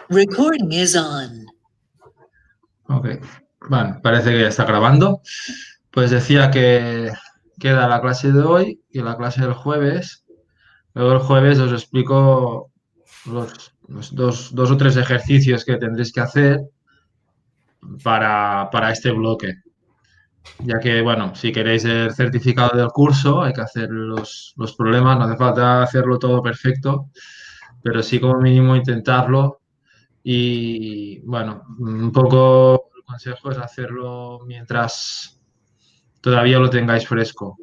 Recording is on. Ok, bueno, parece que ya está grabando. Pues decía que queda la clase de hoy y la clase del jueves. Luego el jueves os explico los dos o tres ejercicios que tendréis que hacer para este bloque. Ya que, bueno, si queréis el certificado del curso, hay que hacer los problemas, no hace falta hacerlo todo perfecto, pero sí como mínimo intentarlo. Y bueno, un poco el consejo es hacerlo mientras todavía lo tengáis fresco.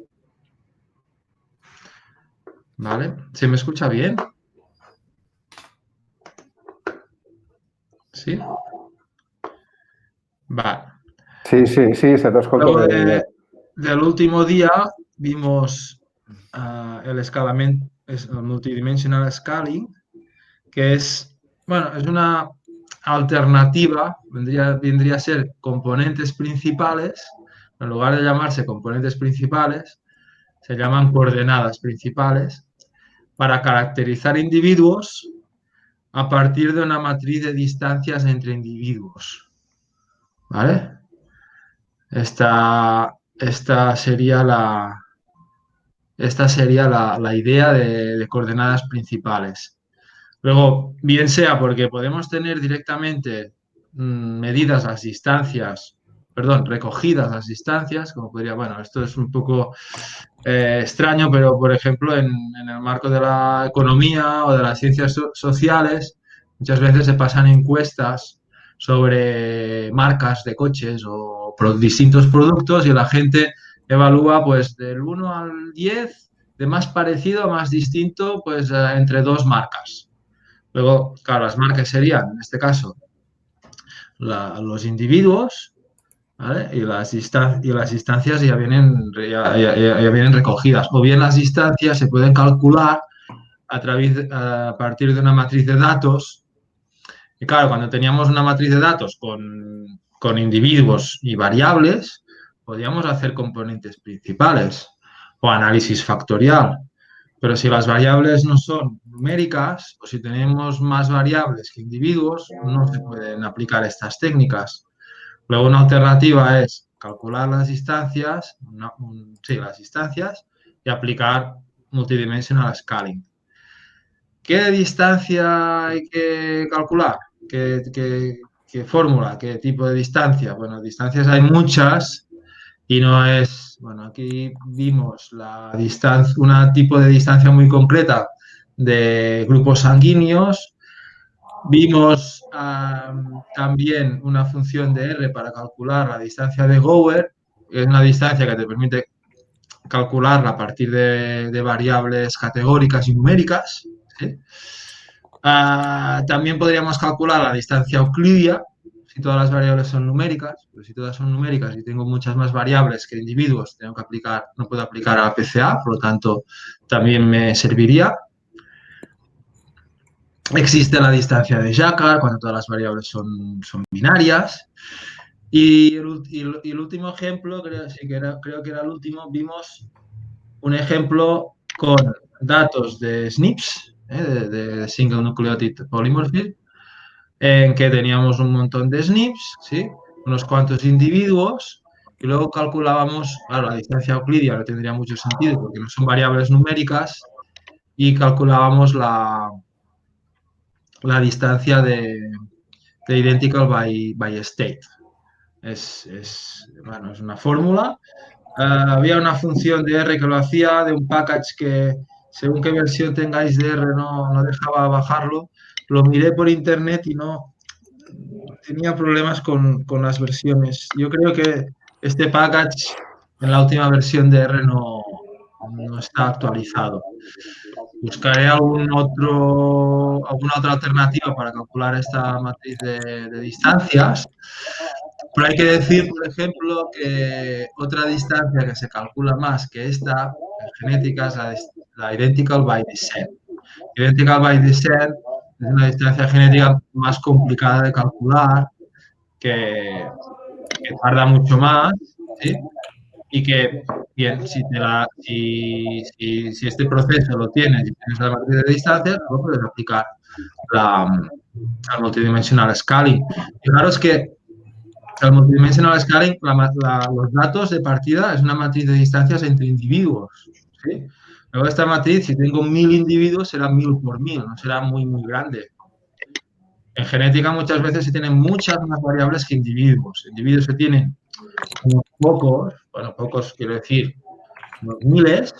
¿Vale? ¿Se me escucha bien? ¿Sí? Vale. Sí, se te escolta Luego bé. del último día vimos el escalamiento, el multidimensional scaling, que es, bueno, es una alternativa, vendría a ser componentes principales. En lugar de llamarse componentes principales, se llaman coordenadas principales para caracterizar individuos a partir de una matriz de distancias entre individuos. ¿Vale? Esta sería la idea de coordenadas principales. Luego, bien sea porque podemos tener directamente medidas las distancias, perdón, recogidas las distancias, como podría, bueno, esto es un poco extraño, pero por ejemplo en el marco de la economía o de las ciencias sociales, muchas veces se pasan encuestas sobre marcas de coches o distintos productos y la gente evalúa pues del 1 al 10, de más parecido a más distinto, pues entre dos marcas. Luego, claro, las marcas serían, en este caso, los individuos, ¿vale? Y las distancias ya vienen recogidas. O bien las distancias se pueden calcular a partir de una matriz de datos. Y claro, cuando teníamos una matriz de datos con individuos y variables, podíamos hacer componentes principales o análisis factorial. Pero si las variables no son numéricas o si tenemos más variables que individuos, no se pueden aplicar estas técnicas. Luego una alternativa es calcular las distancias, las distancias y aplicar multidimensional scaling. ¿Qué distancia hay que calcular? ¿Qué fórmula? ¿Qué tipo de distancia? Bueno, distancias hay muchas y no es, bueno, aquí vimos la distancia, un tipo de distancia muy concreta de grupos sanguíneos. Vimos también una función de R para calcular la distancia de Gower, que es una distancia que te permite calcularla a partir de variables categóricas y numéricas. ¿Sí? También podríamos calcular la distancia euclidia, si todas las variables son numéricas, pero si todas son numéricas y tengo muchas más variables que individuos, no puedo aplicar a la PCA, por lo tanto, también me serviría. Existe la distancia de Jacquard cuando todas las variables son binarias. Y el último ejemplo, creo que era el último, vimos un ejemplo con datos de SNPs, de Single Nucleotide Polymorphism, en que teníamos un montón de SNPs, ¿sí? Unos cuantos individuos, y luego calculábamos, claro, la distancia euclidia no tendría mucho sentido porque no son variables numéricas, y calculábamos la distancia de identical by state. Bueno, es una fórmula. Había una función de R que lo hacía, de un package que según qué versión tengáis de R no dejaba bajarlo. Lo miré por internet y no tenía problemas con las versiones. Yo creo que este package en la última versión de R no está actualizado. Buscaré alguna otra alternativa para calcular esta matriz de distancias. Pero hay que decir, por ejemplo, que otra distancia que se calcula más que esta en genética es la identical by descent. Identical by descent es una distancia genética más complicada de calcular, que tarda mucho más, ¿sí? Y que, bien, si este proceso lo tienes y tienes la matriz de distancia, lo puedes aplicar. al multidimensional scaling. Fijaros que el multidimensional scaling, los datos de partida es una matriz de distancias entre individuos. ¿Sí? Luego esta matriz, si tengo 1000 individuos, será 1000 por 1000, no será muy, muy grande. En genética muchas veces se tienen muchas más variables que individuos. Individuos se tienen unos pocos, bueno, pocos quiero decir, unos miles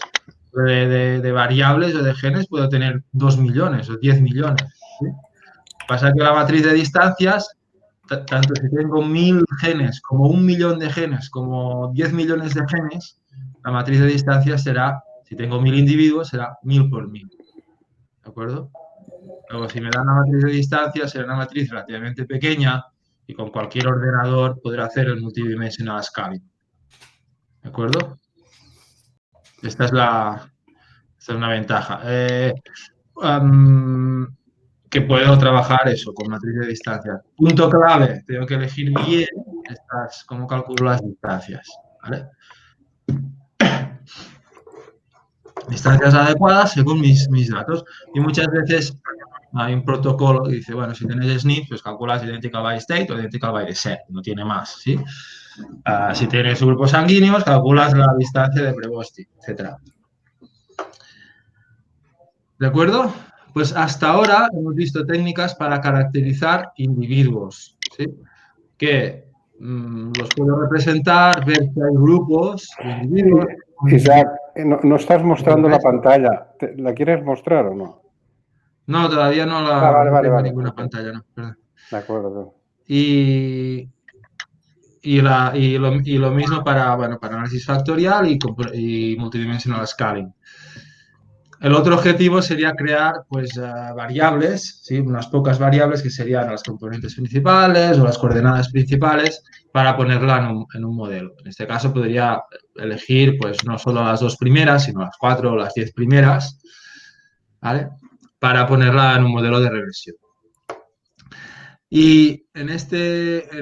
de variables o de genes, puedo tener 2 millones o 10 millones. ¿Sí? Pasa que la matriz de distancias, tanto si tengo 1000 genes, como 1 millón de genes, como 10 millones de genes, la matriz de distancias será, si tengo 1000 individuos, será 1000 por 1000. ¿De acuerdo? Luego, si me dan una matriz de distancias, será una matriz relativamente pequeña y con cualquier ordenador podrá hacer el multidimensional scaling. ¿De acuerdo? Esta es una ventaja. Que puedo trabajar eso con matriz de distancias. Punto clave, tengo que elegir bien cómo calculo las distancias. ¿Vale? Distancias adecuadas según mis datos. Y muchas veces hay un protocolo que dice, bueno, si tienes SNP, pues calculas identical by state o identical by the set, no tiene más, ¿sí? Si tienes grupos sanguíneos, calculas la distancia de Prevost, etc. ¿De acuerdo? Pues hasta ahora hemos visto técnicas para caracterizar individuos, ¿sí? Que los puedo representar, ver que hay grupos de individuos. Isaac, no estás mostrando la pantalla. ¿La quieres mostrar o no? No, todavía no Vale, tengo vale. ninguna Okay. pantalla, no, perdón. De acuerdo. Y lo mismo para análisis factorial y multidimensional scaling. El otro objetivo sería crear pues, variables, ¿sí? Unas pocas variables que serían las componentes principales o las coordenadas principales para ponerla en un modelo. En este caso podría elegir pues, no solo las 2 primeras, sino las 4 o las 10 primeras, ¿vale? Para ponerla en un modelo de regresión. Y en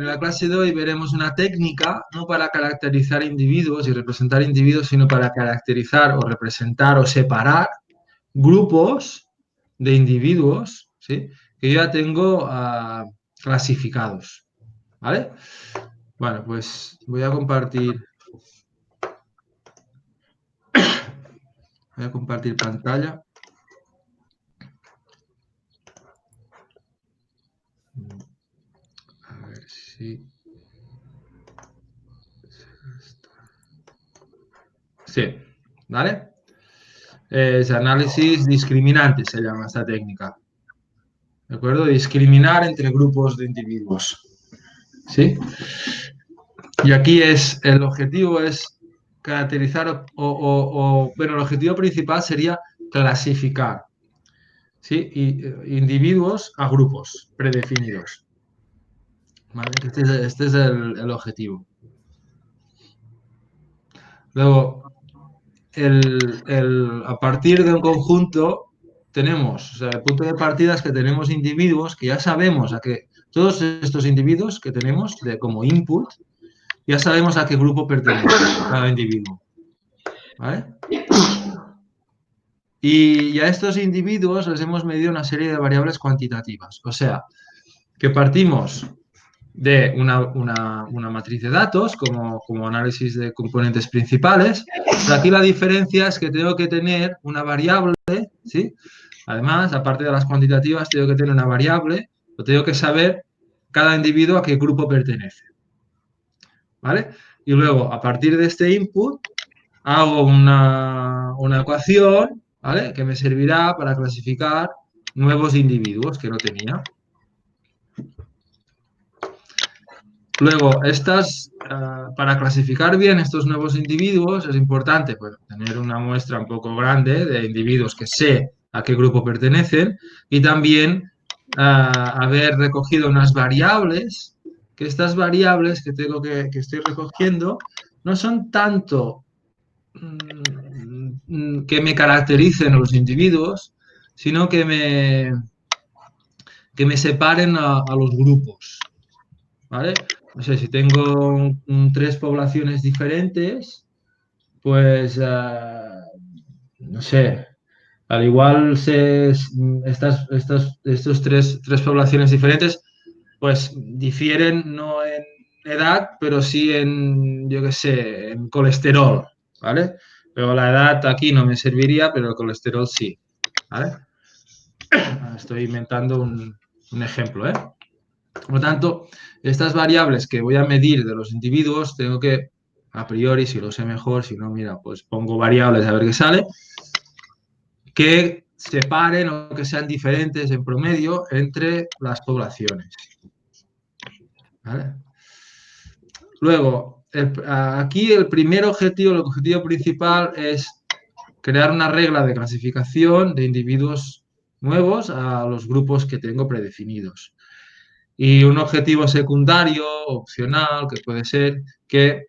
la clase de hoy veremos una técnica no para caracterizar individuos y representar individuos, sino para caracterizar o representar o separar grupos de individuos, ¿sí? Que yo ya tengo clasificados. ¿Vale? Bueno, pues voy a compartir pantalla. A ver si... Sí, ¿vale? Es análisis discriminante, se llama esta técnica. ¿De acuerdo? Discriminar entre grupos de individuos. ¿Sí? Y aquí el objetivo es caracterizar bueno, el objetivo principal sería clasificar, ¿sí? Individuos a grupos predefinidos. ¿Vale? Este es el objetivo. Luego, a partir de un conjunto tenemos, o sea, el punto de partida es que tenemos individuos que ya sabemos todos estos individuos que tenemos como input, ya sabemos a qué grupo pertenece cada individuo. ¿Vale? Y a estos individuos les hemos medido una serie de variables cuantitativas. O sea, que partimos de una matriz de datos como análisis de componentes principales. Pero aquí la diferencia es que tengo que tener una variable, ¿sí? Además, aparte de las cuantitativas, tengo que tener una variable, o tengo que saber cada individuo a qué grupo pertenece. ¿Vale? Y luego, a partir de este input, hago una ecuación, ¿vale? Que me servirá para clasificar nuevos individuos que no tenía. Luego, para clasificar bien estos nuevos individuos es importante pues, tener una muestra un poco grande de individuos que sé a qué grupo pertenecen y también haber recogido unas variables, que estas variables que estoy recogiendo no son tanto que me caractericen los individuos, sino que me separen a los grupos. ¿Vale? No sé, si tengo 3 poblaciones diferentes, pues, no sé, Al igual estos tres poblaciones diferentes, pues difieren no en edad, pero sí en, yo qué sé, en colesterol, ¿vale? Pero la edad aquí no me serviría, pero el colesterol sí, ¿vale? Estoy inventando un ejemplo, ¿eh? Por lo tanto, estas variables que voy a medir de los individuos, tengo que, a priori, si lo sé mejor, si no, mira, pues pongo variables a ver qué sale, que separen o que sean diferentes en promedio entre las poblaciones. ¿Vale? Luego, aquí el primer objetivo, el objetivo principal es crear una regla de clasificación de individuos nuevos a los grupos que tengo predefinidos. Y un objetivo secundario, opcional, que puede ser que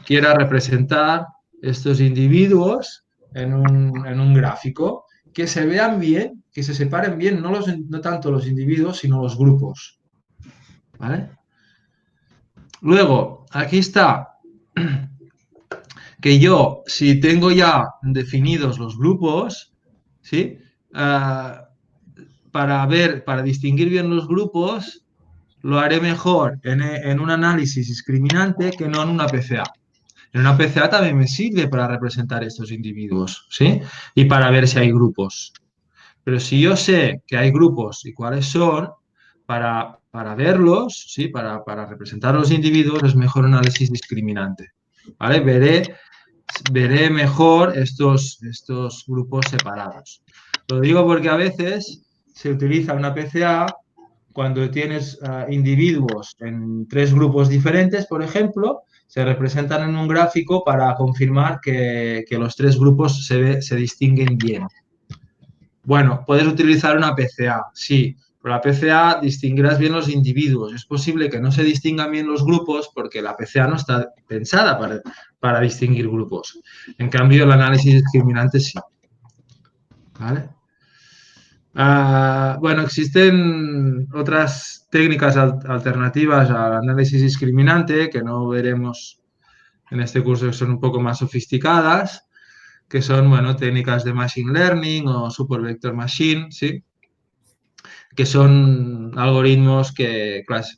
quiera representar estos individuos en un gráfico, que se vean bien, que se separen bien, no tanto los individuos, sino los grupos. ¿Vale? Luego, aquí está que yo, si tengo ya definidos los grupos, ¿sí? Para distinguir bien los grupos, lo haré mejor en un análisis discriminante que no en una PCA. En una PCA también me sirve para representar estos individuos, ¿sí? Y para ver si hay grupos. Pero si yo sé que hay grupos y cuáles son, para verlos, ¿sí? Para representar los individuos, es mejor un análisis discriminante. ¿Vale? Veré mejor estos grupos separados. Lo digo porque a veces se utiliza una PCA cuando tienes individuos en tres grupos diferentes, por ejemplo, se representan en un gráfico para confirmar que los tres grupos se distinguen bien. Bueno, puedes utilizar una PCA, sí, pero la PCA distinguirás bien los individuos. Es posible que no se distingan bien los grupos porque la PCA no está pensada para distinguir grupos. En cambio, el análisis discriminante sí. ¿Vale? Bueno, existen otras técnicas alternativas al análisis discriminante que no veremos en este curso, que son un poco más sofisticadas, que son, bueno, técnicas de Machine Learning o Super Vector Machine, ¿sí? Que son algoritmos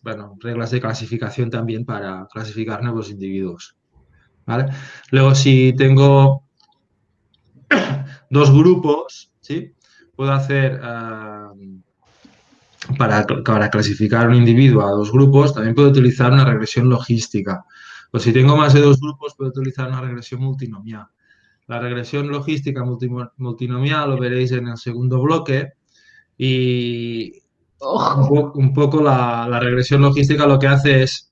bueno, reglas de clasificación también para clasificar nuevos individuos, ¿vale? Luego, si tengo dos grupos, ¿sí? Puedo hacer, para clasificar un individuo a dos grupos, también puedo utilizar una regresión logística. O si tengo más de dos grupos, puedo utilizar una regresión multinomial. La regresión logística multinomial lo veréis en el segundo bloque. Y un poco la regresión logística lo que hace es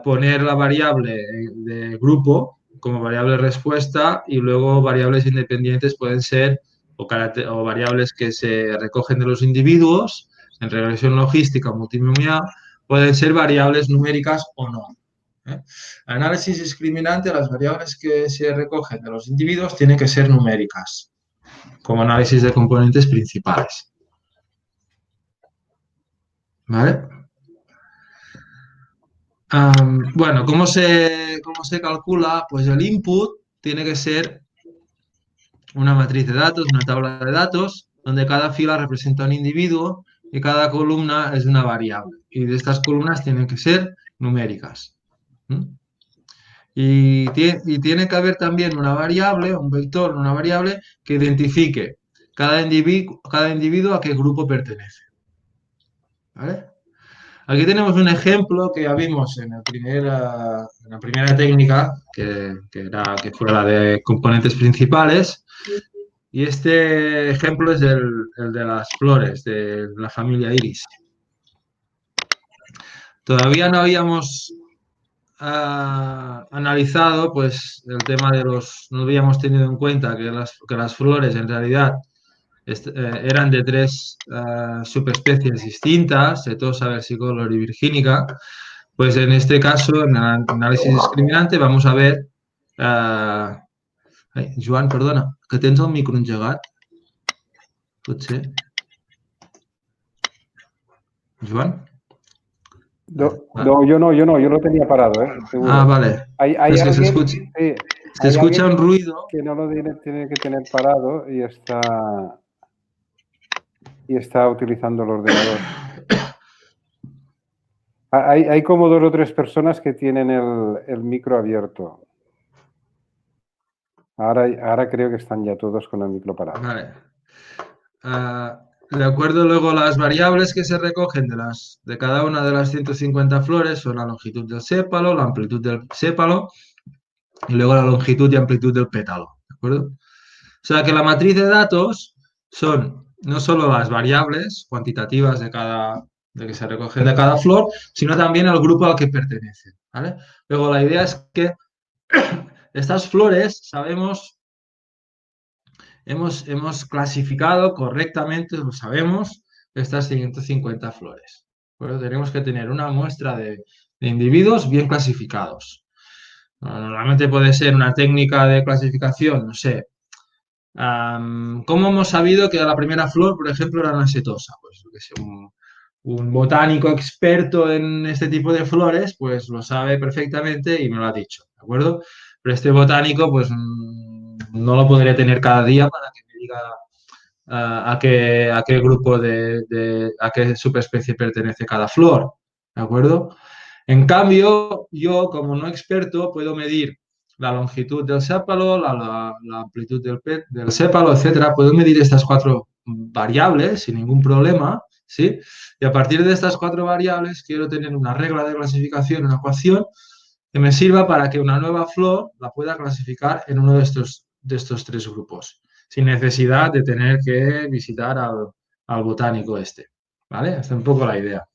poner la variable de grupo como variable respuesta y luego variables independientes pueden ser o variables que se recogen de los individuos en regresión logística multinomial pueden ser variables numéricas o no. Análisis discriminante, las variables que se recogen de los individuos tienen que ser numéricas, como análisis de componentes principales. ¿Vale? Bueno, ¿cómo se calcula? Pues el input tiene que ser una matriz de datos, una tabla de datos, donde cada fila representa un individuo y cada columna es una variable. Y de estas columnas tienen que ser numéricas. Y tiene que haber también una variable, un vector, una variable que identifique cada individuo a qué grupo pertenece. ¿Vale? Aquí tenemos un ejemplo que ya vimos en la primera técnica, que fue la de componentes principales. Y este ejemplo es el de las flores, de la familia Iris. Todavía no habíamos analizado pues, el tema no habíamos tenido en cuenta que las flores en realidad eran de tres subespecies distintas, Setosa, versicolor y virgínica. Pues en este caso, en el análisis discriminante, vamos a ver... Joan, perdona, que tens el micro engegat? Potser. Joan? No, yo no lo tenía parado, ¿eh? Seguro. Vale. ¿Hay Es que se alguien? escucha. Sí. Se escucha un ruido. Que no lo tiene que tener parado y está utilizando el ordenador. Hay como 2 o 3 personas que tienen el micro abierto. Ahora creo que están ya todos con el micro parado. Vale. De acuerdo, luego las variables que se recogen de cada una de las 150 flores son la longitud del sépalo, la amplitud del sépalo y luego la longitud y amplitud del pétalo. ¿De acuerdo? O sea que la matriz de datos son no solo las variables cuantitativas de que se recogen de cada flor, sino también el grupo al que pertenecen. ¿Vale? Luego la idea es que estas flores hemos clasificado correctamente, lo sabemos, estas 150 flores. Bueno, tenemos que tener una muestra de individuos bien clasificados. Normalmente puede ser una técnica de clasificación, no sé. ¿Cómo hemos sabido que la primera flor, por ejemplo, era una setosa? Pues que sé, un botánico experto en este tipo de flores, pues lo sabe perfectamente y me lo ha dicho, ¿de acuerdo? Pero este botánico, pues no lo podré tener cada día para que me diga a qué grupo a qué subespecie pertenece cada flor, ¿de acuerdo? En cambio, yo como no experto puedo medir la longitud del sépalo, la amplitud del sépalo, etcétera. Puedo medir estas 4 variables sin ningún problema, ¿sí? Y a partir de estas 4 variables quiero tener una regla de clasificación, una ecuación que me sirva para que una nueva flor la pueda clasificar en uno de estos 3 grupos, sin necesidad de tener que visitar al botánico este. ¿Vale? Esta es un poco la idea.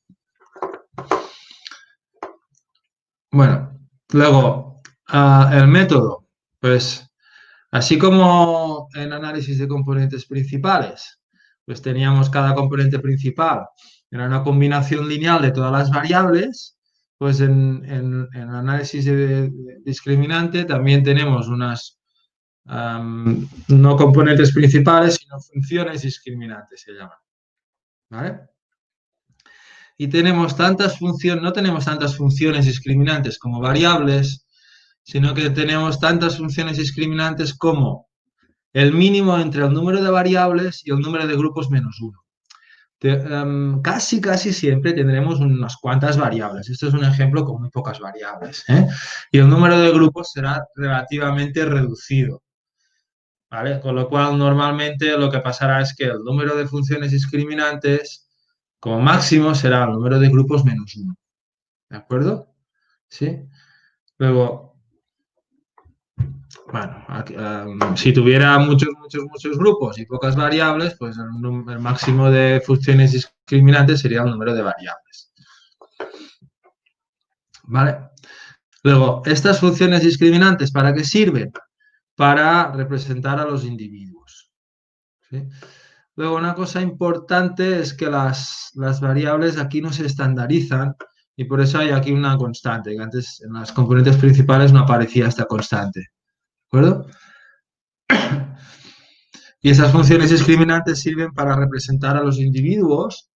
Bueno, luego, el método, pues así como en análisis de componentes principales, pues teníamos cada componente principal, era una combinación lineal de todas las variables, pues en análisis de discriminante también tenemos unas no componentes principales, sino funciones discriminantes, se llaman. ¿Vale? Y tenemos no tenemos tantas funciones discriminantes como variables, sino que tenemos tantas funciones discriminantes como el mínimo entre el número de variables y el número de grupos menos uno. Casi siempre tendremos unas cuantas variables. Esto es un ejemplo con muy pocas variables, ¿eh? Y el número de grupos será relativamente reducido, ¿vale? Con lo cual, normalmente lo que pasará es que el número de funciones discriminantes, como máximo, será el número de grupos menos uno. ¿De acuerdo? ¿Sí? Luego, bueno, si tuviera muchos grupos y pocas variables, pues el máximo de funciones discriminantes sería el número de variables. ¿Vale? Luego, estas funciones discriminantes, ¿para qué sirven? Para representar a los individuos. ¿Sí? Luego, una cosa importante es que las variables aquí no se estandarizan y por eso hay aquí una constante, que antes en las componentes principales no aparecía esta constante. ¿De acuerdo? Y esas funciones discriminantes sirven para representar a los individuos.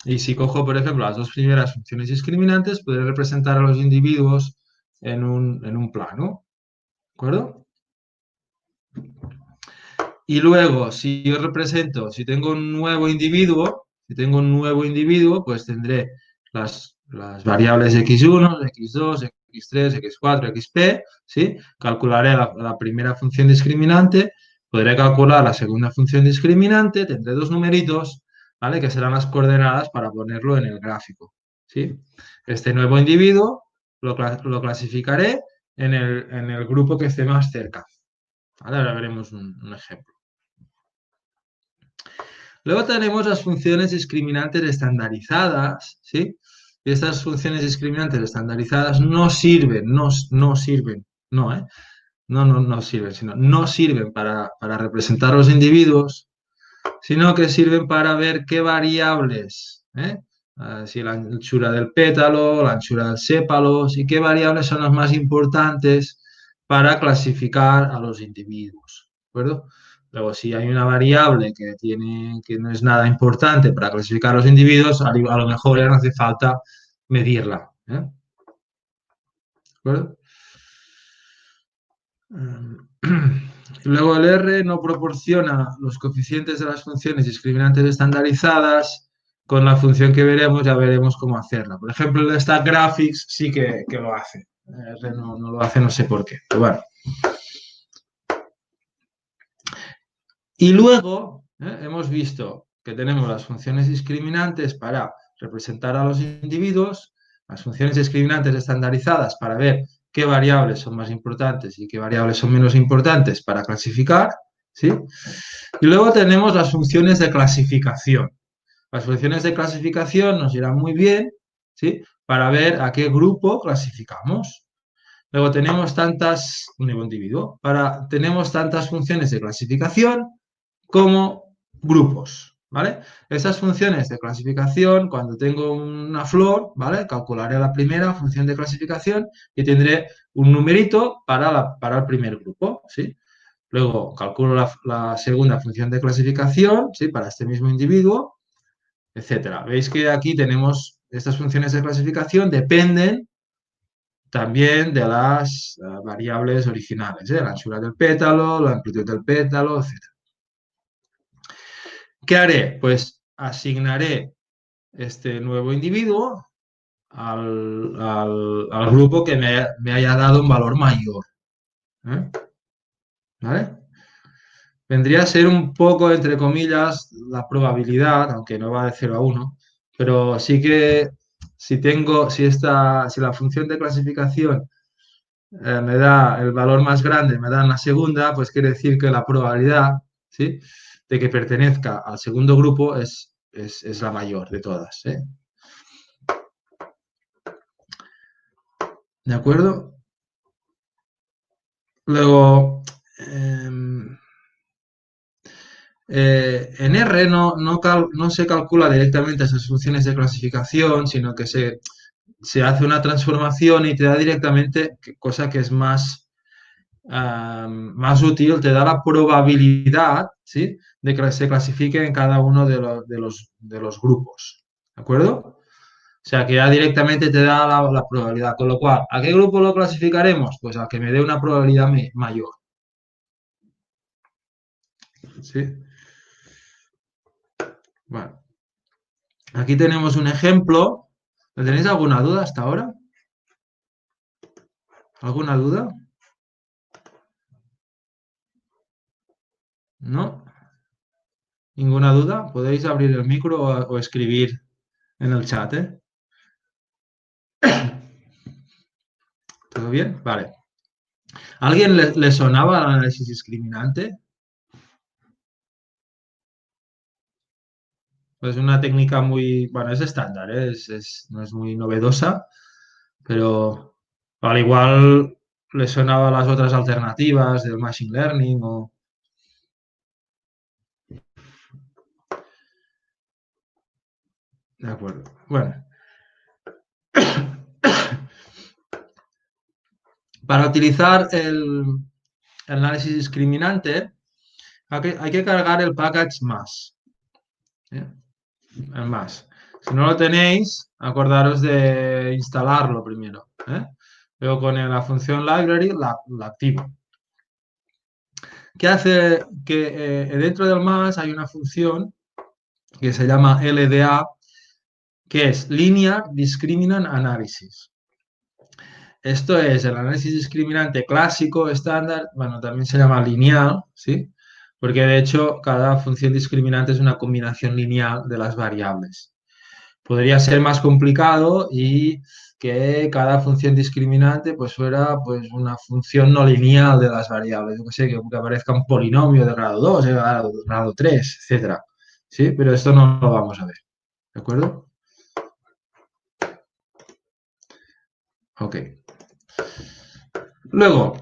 Y si cojo, por ejemplo, las 2 primeras funciones discriminantes, podré representar a los individuos en un plano. ¿De acuerdo? Y luego, si tengo un nuevo individuo, pues tendré las variables x1, x2, x3, x4, xp, ¿sí? Calcularé la primera función discriminante, podré calcular la segunda función discriminante, tendré 2 numeritos, ¿vale? Que serán las coordenadas para ponerlo en el gráfico, ¿sí? Este nuevo individuo lo clasificaré en el grupo que esté más cerca. ¿Vale? Ahora veremos un ejemplo. Luego tenemos las funciones discriminantes estandarizadas, ¿sí? Y estas funciones discriminantes estandarizadas no sirven, no sirven para representar los individuos, sino que sirven para ver qué variables, si la anchura del pétalo, la anchura del sépalo, y qué variables son las más importantes para clasificar a los individuos, ¿de acuerdo? Luego, si hay una variable que no es nada importante para clasificar a los individuos, a lo mejor ya no hace falta medirla. ¿De acuerdo? Luego el R no proporciona los coeficientes de las funciones discriminantes estandarizadas. Con la función que veremos ya veremos cómo hacerla. Por ejemplo, el Stack Graphics sí que lo hace. R no lo hace, no sé por qué. Pero bueno. Y luego hemos visto que tenemos las funciones discriminantes para representar a los individuos, las funciones discriminantes estandarizadas para ver qué variables son más importantes y qué variables son menos importantes para clasificar, ¿sí? Y luego tenemos las funciones de clasificación. Las funciones de clasificación nos irán muy bien, ¿sí? Para ver a qué grupo clasificamos. Luego tenemos un nuevo individuo, tenemos tantas funciones de clasificación como grupos, ¿vale? Estas funciones de clasificación, cuando tengo una flor, ¿vale? Calcularé la primera función de clasificación y tendré un numerito para el primer grupo, ¿sí? Luego calculo la segunda función de clasificación, ¿sí? Para este mismo individuo, etcétera. Veis que aquí tenemos estas funciones de clasificación, dependen también de las variables originales, la anchura del pétalo, la amplitud del pétalo, etc. ¿Qué haré? Pues asignaré este nuevo individuo al grupo que me haya dado un valor mayor. ¿Vale? Vendría a ser un poco, entre comillas, la probabilidad, aunque no va de 0 a 1, pero sí que si la función de clasificación me da el valor más grande, me da una segunda, pues quiere decir que la probabilidad, ¿sí?, de que pertenezca al segundo grupo es la mayor de todas. ¿De acuerdo? Luego, en R no se calcula directamente esas funciones de clasificación, sino que se hace una transformación y te da directamente, cosa que es más útil, te da la probabilidad, ¿sí?, de que se clasifique en cada uno de los grupos. ¿De acuerdo? O sea, que ya directamente te da la probabilidad. Con lo cual, ¿a qué grupo lo clasificaremos? Pues a que me dé una probabilidad mayor. ¿Sí? Bueno. Aquí tenemos un ejemplo. ¿Tenéis alguna duda hasta ahora? ¿Alguna duda? ¿No? ¿Ninguna duda? Podéis abrir el micro o escribir en el chat, ¿eh? ¿Todo bien? Vale. ¿A alguien le sonaba el análisis discriminante? Es una técnica muy, bueno, es estándar, ¿eh? No es muy novedosa, pero al igual le sonaba las otras alternativas del Machine Learning o... De acuerdo. Bueno. Para utilizar el análisis discriminante hay que cargar el package más. El más. Si no lo tenéis, acordaros de instalarlo primero. Luego con la función library la activo. ¿Qué hace? Que dentro del más hay una función que se llama LDA, que es Linear Discriminant Analysis. Esto es el análisis discriminante clásico, estándar, bueno, también se llama lineal, ¿sí? Porque de hecho cada función discriminante es una combinación lineal de las variables. Podría ser más complicado y que cada función discriminante pues fuera pues una función no lineal de las variables. Yo que sé, que aparezca un polinomio de grado 2, de grado 3, etcétera. ¿Sí? Pero esto no lo vamos a ver. ¿De acuerdo? Ok. Luego,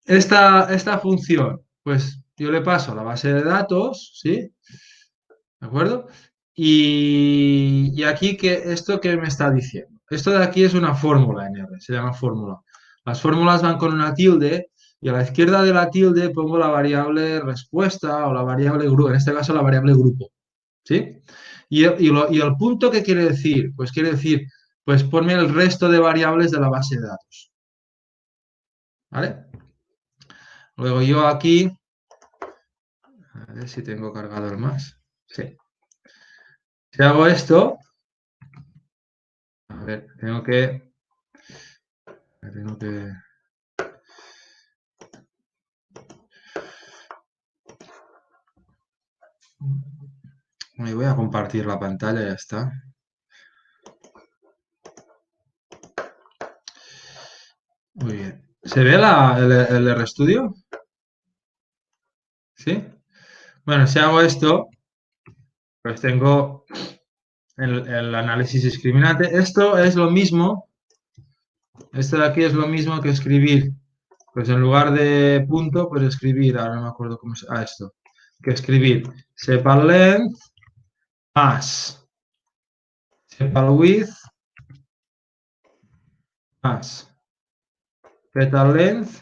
esta función, pues yo le paso a la base de datos, ¿sí? ¿De acuerdo? Y aquí, ¿esto qué me está diciendo? Esto de aquí es una fórmula en R, se llama fórmula. Las fórmulas van con una tilde y a la izquierda de la tilde pongo la variable respuesta o la variable grupo, en este caso la variable grupo, ¿sí? Y el punto, ¿qué quiere decir? Pues quiere decir, pues ponme el resto de variables de la base de datos. ¿Vale? Luego yo aquí, a ver si tengo cargador más. Sí. Si hago esto, a ver, tengo que me voy a compartir la pantalla, ya está. Muy bien. ¿Se ve el RStudio? ¿Sí? Bueno, si hago esto, pues tengo el análisis discriminante. Esto es lo mismo, esto de aquí es lo mismo que escribir, pues en lugar de punto, pues escribir, ahora no me acuerdo cómo es, esto, que escribir sepal length más sepal width más petal length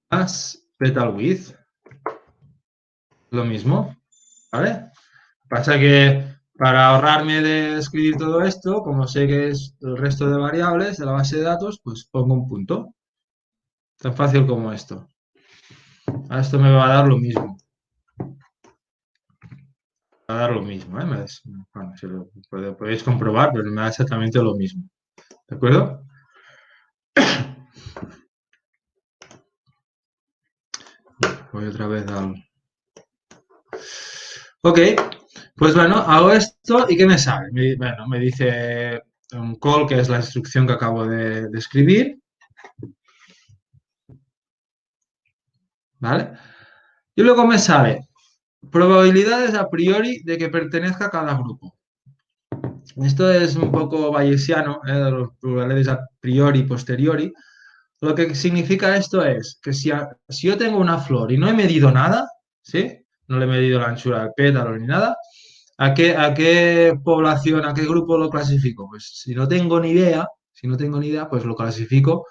más petal width. Lo mismo, ¿vale? Pasa que para ahorrarme de escribir todo esto, como sé que es el resto de variables de la base de datos, pues pongo un punto. Tan fácil como esto. A esto me va a dar lo mismo. Va a dar lo mismo, ¿eh? Bueno, si lo podéis comprobar, pero me da exactamente lo mismo. ¿De acuerdo? Voy otra vez al... Ok, pues bueno, hago esto y ¿qué me sale? Bueno, me dice un call, que es la instrucción que acabo de escribir. ¿Vale? Y luego me sale probabilidades a priori de que pertenezca a cada grupo. Esto es un poco bayesiano, de los probabilidades a priori y posteriori. Lo que significa esto es que si yo tengo una flor y no he medido nada, ¿sí? No le he medido la anchura del pétalo ni nada, ¿a qué población, a qué grupo lo clasifico? Pues si no tengo ni idea, pues lo clasifico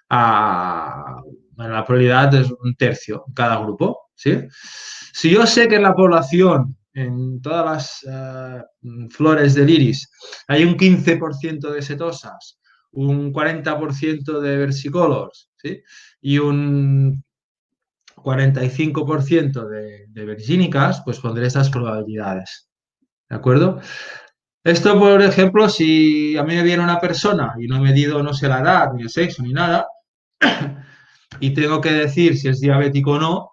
a la probabilidad es un tercio en cada grupo, ¿sí? Si yo sé que en la población, en todas las flores del iris, hay un 15% de setosas, un 40% de versicolors, ¿sí? Y un 45% de virgínicas, pues pondré estas probabilidades. ¿De acuerdo? Esto, por ejemplo, si a mí me viene una persona y no he medido, no sé la edad, ni el sexo, ni nada, y tengo que decir si es diabético o no,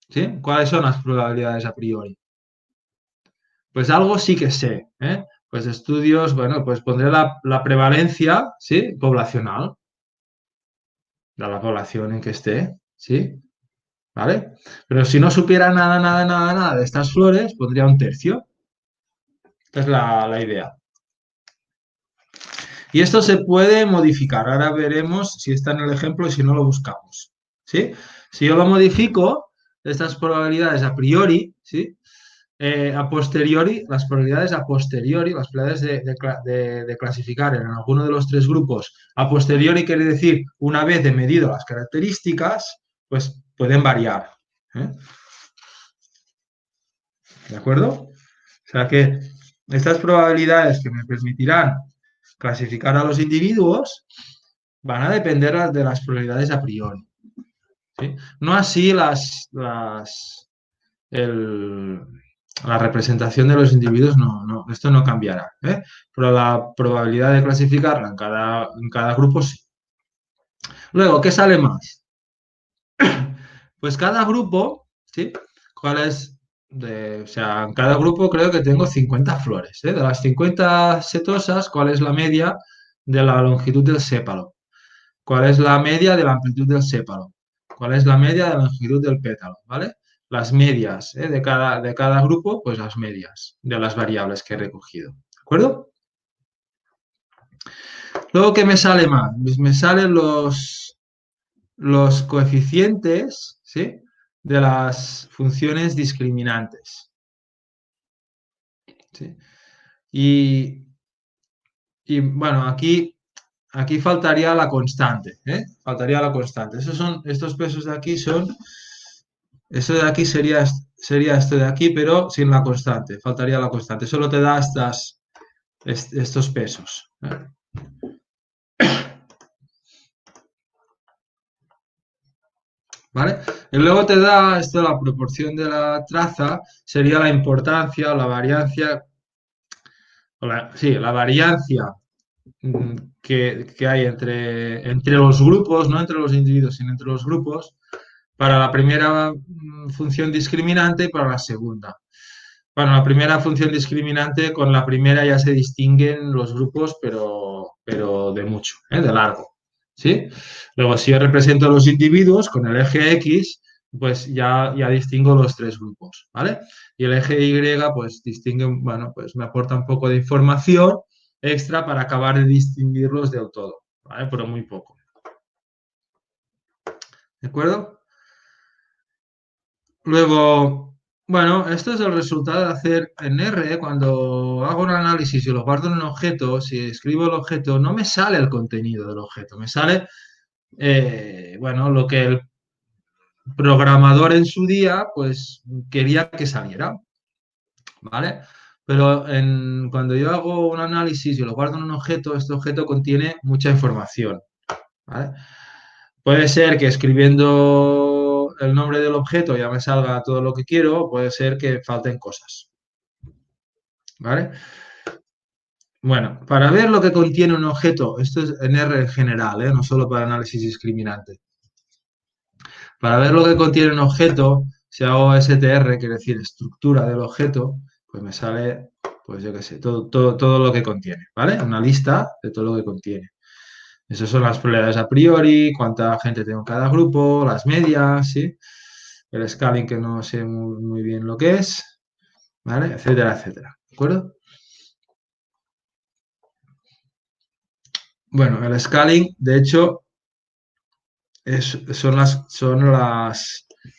¿sí? ¿Cuáles son las probabilidades a priori? Pues algo sí que sé, ¿eh? Pues estudios, bueno, pues pondré la prevalencia, ¿sí? Poblacional de la población en que esté, ¿sí? ¿Vale? Pero si no supiera nada, nada, nada, nada de estas flores, pondría un tercio. Esta es la idea. Y esto se puede modificar. Ahora veremos si está en el ejemplo y si no lo buscamos. ¿Sí? Si yo lo modifico, estas probabilidades a priori, ¿sí? A posteriori, las probabilidades a posteriori, las probabilidades de clasificar en alguno de los tres grupos, a posteriori quiere decir una vez de medido las características, pues pueden variar. ¿Eh? ¿De acuerdo? O sea que estas probabilidades que me permitirán clasificar a los individuos van a depender de las probabilidades a priori. ¿Sí? No así la representación de los individuos, no, esto no cambiará. ¿Eh? Pero la probabilidad de clasificarla en cada grupo sí. Luego, ¿qué sale más? Pues cada grupo, ¿sí? ¿Cuál es? O sea, en cada grupo creo que tengo 50 flores. ¿Eh? De las 50 setosas, ¿cuál es la media de la longitud del sépalo? ¿Cuál es la media de la amplitud del sépalo? ¿Cuál es la media de la longitud del pétalo? ¿Vale? Las medias de cada grupo, pues las medias de las variables que he recogido. ¿De acuerdo? Luego, ¿qué me sale más? Pues me salen los coeficientes, ¿sí? De las funciones discriminantes. ¿Sí? Y bueno, aquí faltaría la constante, ¿eh? Faltaría la constante. Estos pesos de aquí son, eso de aquí sería esto de aquí, pero sin la constante. Faltaría la constante. Solo te da estos pesos. ¿Eh? ¿vale? Y luego te da esto, la proporción de la traza, sería la importancia o la variancia, sí, la variancia que hay entre los grupos, no entre los individuos, sino entre los grupos, para la primera función discriminante y para la segunda. Bueno, la primera función discriminante, con la primera ya se distinguen los grupos, pero de mucho, de largo. ¿Sí? Luego, si yo represento los individuos con el eje X, pues ya distingo los tres grupos, ¿vale? Y el eje Y, pues distingue, bueno, pues me aporta un poco de información extra para acabar de distinguirlos del todo, ¿vale? Pero muy poco. ¿De acuerdo? Luego, bueno, esto es el resultado de hacer en R. Cuando hago un análisis y lo guardo en un objeto, si escribo el objeto, no me sale el contenido del objeto, me sale, bueno, lo que el programador en su día, pues, quería que saliera, ¿vale? Pero cuando yo hago un análisis y lo guardo en un objeto, este objeto contiene mucha información, ¿vale? Puede ser que escribiendo el nombre del objeto ya me salga todo lo que quiero, puede ser que falten cosas, ¿vale? Bueno, para ver lo que contiene un objeto, esto es en R en general, no solo para análisis discriminante. Para ver lo que contiene un objeto, si hago STR, quiere decir estructura del objeto, pues me sale, pues yo qué sé, todo lo que contiene, ¿vale? Una lista de todo lo que contiene. Esas son las probabilidades a priori, cuánta gente tengo en cada grupo, las medias, ¿sí? El scaling, que no sé muy bien lo que es, ¿vale? Etcétera, etcétera. ¿De acuerdo? Bueno, el scaling, de hecho, son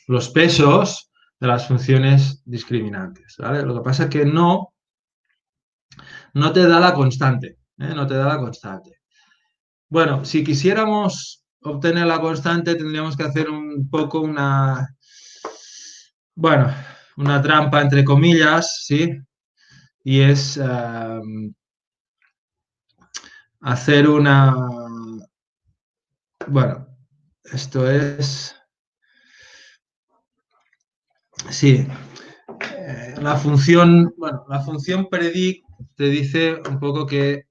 los pesos de las funciones discriminantes, ¿vale? Lo que pasa es que no te da la constante, ¿eh? No te da la constante. Bueno, si quisiéramos obtener la constante, tendríamos que hacer un poco bueno, una trampa entre comillas, ¿sí? Y es hacer bueno, esto es, sí, la función predict te dice un poco que,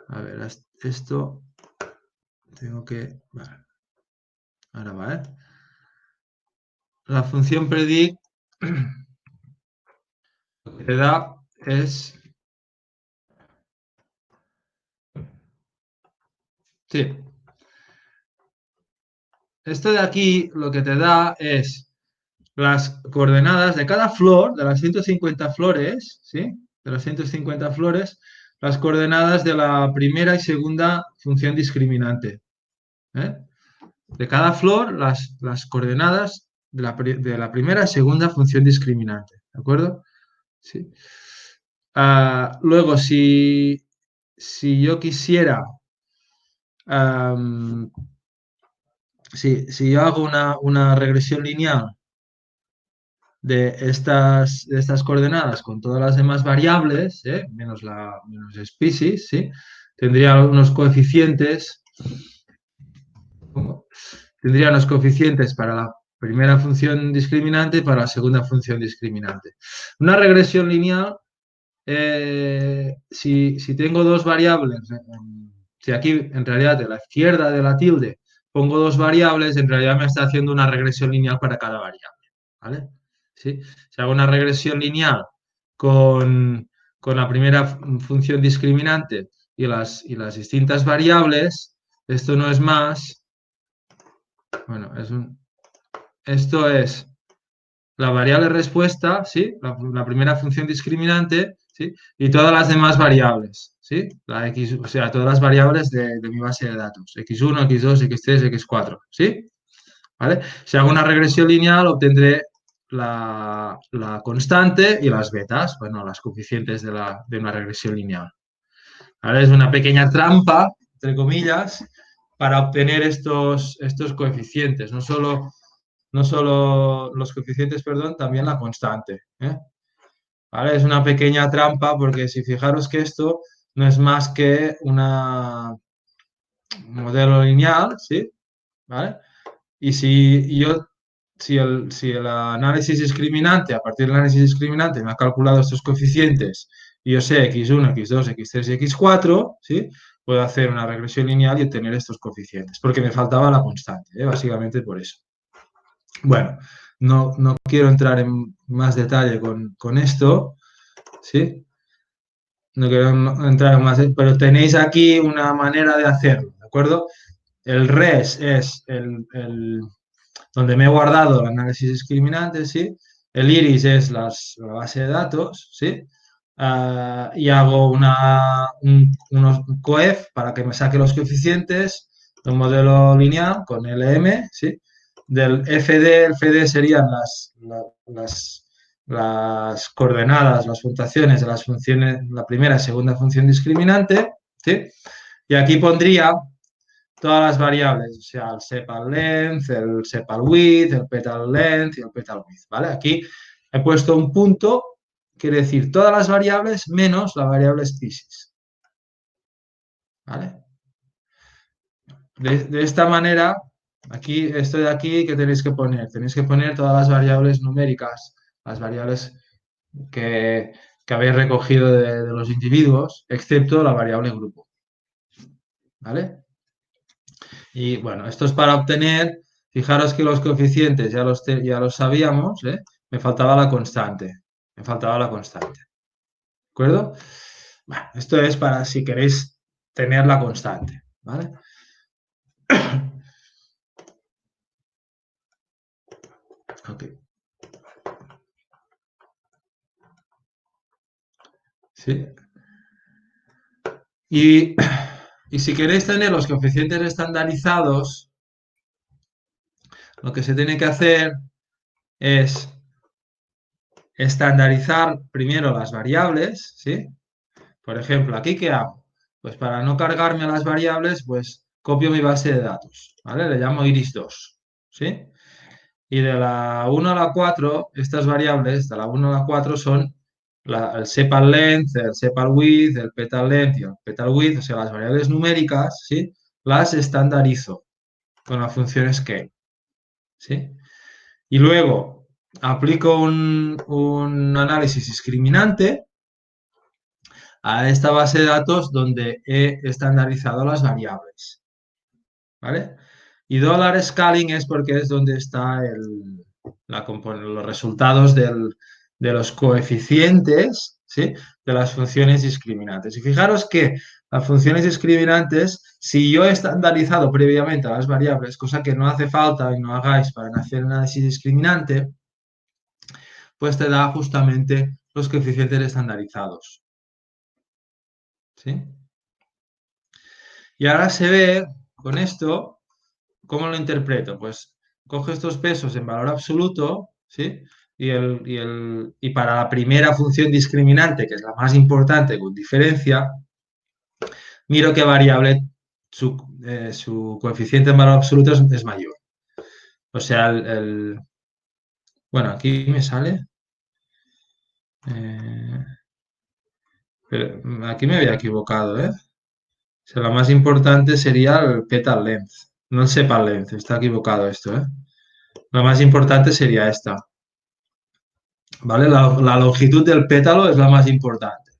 a ver, esto tengo que, vale, ahora va, ¿eh? La función predict lo que te da es, sí, esto de aquí lo que te da es las coordenadas de cada flor, de las 150 flores, ¿sí? De las 150 flores, las coordenadas de la primera y segunda función discriminante. ¿Eh? De cada flor, las coordenadas de la primera y segunda función discriminante. ¿De acuerdo? Sí. Luego, si yo quisiera, si yo hago una regresión lineal de estas coordenadas con todas las demás variables, menos species, ¿sí? Tendría unos coeficientes, ¿cómo? Tendría unos coeficientes para la primera función discriminante y para la segunda función discriminante. Una regresión lineal, si tengo dos variables, si aquí en realidad a la izquierda de la tilde pongo dos variables, en realidad me está haciendo una regresión lineal para cada variable, ¿vale? ¿Sí? Si hago una regresión lineal con la primera función discriminante y las distintas variables, esto no es más, bueno, esto es la variable respuesta, ¿sí? La primera función discriminante, ¿sí? Y todas las demás variables, ¿sí? O sea, todas las variables de mi base de datos, x1, x2, x3, x4, ¿sí? ¿Vale? Si hago una regresión lineal, obtendré la constante y las betas, bueno, las coeficientes de una regresión lineal. ¿Vale? Es una pequeña trampa, entre comillas, para obtener estos coeficientes. No solo los coeficientes, perdón, también la constante. ¿Vale? Es una pequeña trampa porque si fijaros que esto no es más que un modelo lineal, ¿sí? ¿Vale? Y si el análisis discriminante, a partir del análisis discriminante me ha calculado estos coeficientes y yo sé x1, x2, x3 y x4, ¿sí? Puedo hacer una regresión lineal y obtener estos coeficientes, porque me faltaba la constante, básicamente por eso. Bueno, no quiero entrar en más detalle con esto, ¿sí? No quiero entrar en más, pero tenéis aquí una manera de hacerlo, ¿de acuerdo? El res es donde me he guardado el análisis discriminante, ¿sí? El iris es la base de datos, ¿sí? Y hago unos coef para que me saque los coeficientes de un modelo lineal con LM, ¿sí? Del FD, el FD serían las coordenadas, las puntuaciones de las funciones, la primera y segunda función discriminante, ¿sí? Y aquí pondría todas las variables, o sea, el sepal length, el sepal width, el petal length y el petal width, ¿vale? Aquí he puesto un punto, quiere decir todas las variables menos la variable species, ¿vale? De esta manera, aquí, esto de aquí, ¿qué tenéis que poner? Tenéis que poner todas las variables numéricas, las variables que, que habéis recogido de los individuos, excepto la variable grupo, ¿vale? Y bueno, esto es para obtener, fijaros que los coeficientes ya los sabíamos, ¿eh? Me faltaba la constante, me faltaba la constante, ¿de acuerdo? Bueno, esto es para si queréis tener la constante, ¿vale? Ok. Sí. Y, y si queréis tener los coeficientes estandarizados, lo que se tiene que hacer es estandarizar primero las variables, ¿sí? Por ejemplo, ¿aquí qué hago? Pues para no cargarme a las variables, pues copio mi base de datos, ¿vale? Le llamo iris2, ¿sí? Y de la 1 a la 4, estas variables, de la 1 a la 4 son el sepal length, el sepal width, el petal length y el petal width, o sea, las variables numéricas, ¿sí? Las estandarizo con la función scale, ¿sí? Y luego aplico un análisis discriminante a esta base de datos donde he estandarizado las variables, ¿vale? Y dollar scaling es porque es donde está los resultados de los coeficientes, ¿sí? De las funciones discriminantes. Y fijaros que las funciones discriminantes, si yo he estandarizado previamente las variables, cosa que no hace falta y no hagáis para hacer análisis discriminante, pues te da justamente los coeficientes estandarizados, ¿sí? Y ahora se ve con esto, ¿cómo lo interpreto? Pues coge estos pesos en valor absoluto, ¿sí? Y para la primera función discriminante, que es la más importante con diferencia, miro qué variable su coeficiente en valor absoluto es mayor. O sea, bueno, aquí me sale. Pero aquí me había equivocado, ¿eh? O sea, la más importante sería el petal length, no el sepal length. Está equivocado esto, ¿eh? La más importante sería esta, ¿vale? La longitud del pétalo es la más importante.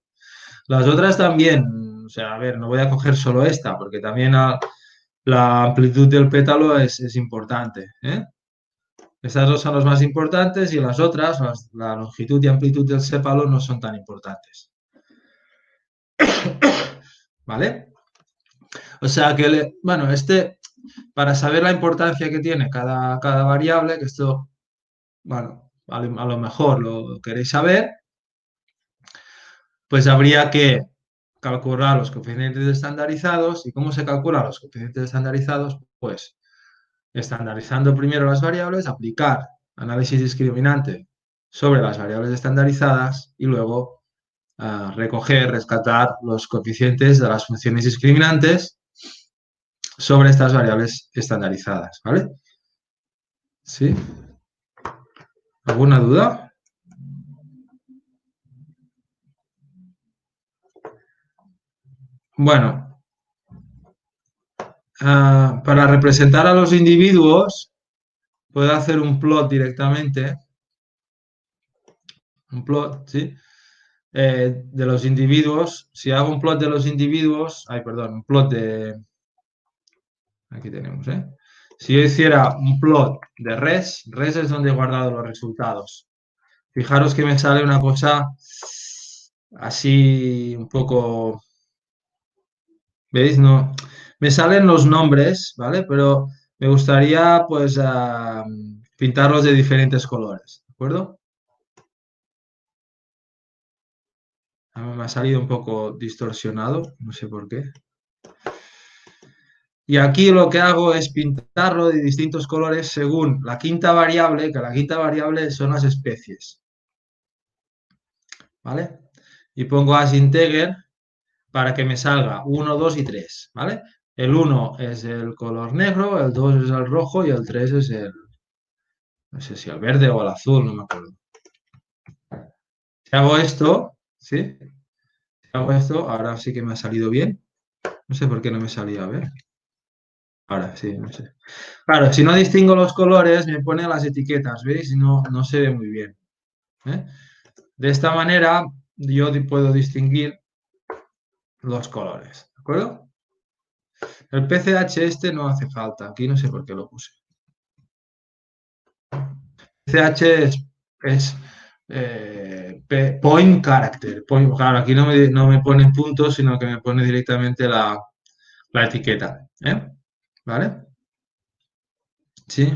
Las otras también, o sea, a ver, no voy a coger solo esta, porque también la amplitud del pétalo es importante, ¿eh? Estas dos son las más importantes y las otras, la longitud y amplitud del sépalo, no son tan importantes, ¿vale? O sea que, bueno, para saber la importancia que tiene cada variable, que esto, bueno, a lo mejor lo queréis saber, pues habría que calcular los coeficientes estandarizados. ¿Y cómo se calculan los coeficientes estandarizados? Pues estandarizando primero las variables, aplicar análisis discriminante sobre las variables estandarizadas y luego recoger, rescatar los coeficientes de las funciones discriminantes sobre estas variables estandarizadas, ¿vale? ¿Sí? ¿Alguna duda? Bueno, para representar a los individuos, puedo hacer un plot directamente, un plot, ¿sí? De los individuos. Si hago un plot de los individuos, ay, perdón, un plot de, aquí tenemos, ¿eh? Si yo hiciera un plot de res es donde he guardado los resultados. Fijaros que me sale una cosa así un poco, ¿veis? No, me salen los nombres, ¿vale? Pero me gustaría, pues, pintarlos de diferentes colores, ¿de acuerdo? Me ha salido un poco distorsionado, no sé por qué. Y aquí lo que hago es pintarlo de distintos colores según la quinta variable, que la quinta variable son las especies, ¿vale? Y pongo as integer para que me salga 1, 2 y 3, ¿vale? El 1 es el color negro, el 2 es el rojo y el 3 es el, no sé si el verde o el azul, no me acuerdo. Si hago esto, ¿sí? Si hago esto, ahora sí que me ha salido bien. No sé por qué no me salía, a ver. Ahora sí, no sé. Claro, si no distingo los colores, me pone las etiquetas, ¿veis? Y no se ve muy bien. ¿Eh? De esta manera, yo puedo distinguir los colores, ¿de acuerdo? El PCH este no hace falta, aquí no sé por qué lo puse. PCH es point character. Claro, aquí no me ponen puntos, sino que me pone directamente la etiqueta. ¿Eh? ¿Vale? Sí.